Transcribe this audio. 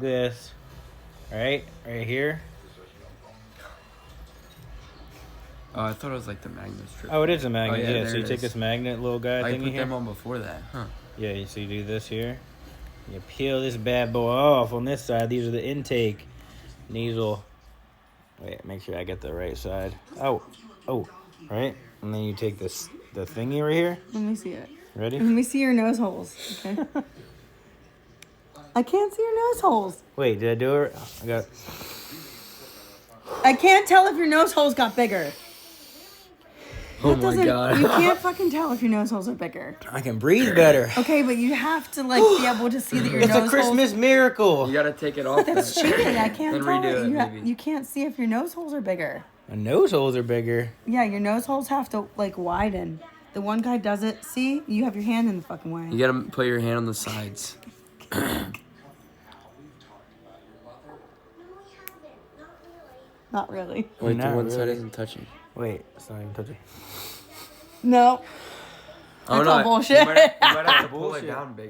this, right here. Oh, I thought it was like the magnet strip. Oh, it is a magnet. Oh, yeah. So you take is. this magnet little guy I thingy put here. them on before that, huh? Yeah. So you do this here. You peel this bad boy off on this side. These are the intake nasal. Wait, make sure I get the right side. Oh, right. And then you take the thingy right here. Let me see it. Ready? Let me see your nose holes. Okay. I can't see your nose holes. Wait, did I do it? I can't tell if your nose holes got bigger. Oh my god. You can't fucking tell if your nose holes are bigger. I can breathe better. Okay, but you have to like be able to see that your It's nose a Christmas holes. miracle. You gotta take it off. That's cheating. I can't Then tell. redo it, You, maybe. you can't see if your nose holes are bigger. My nose holes are bigger. Yeah, your nose holes have to like widen. The one guy does it. See, you have your hand in the fucking way. You gotta put your hand on the sides. Not really. Wait, Not the one side really. isn't touching. Wait, it's not even touching. No. Oh That's all no, bullshit. You might have to pull it Bullshit. down bigger.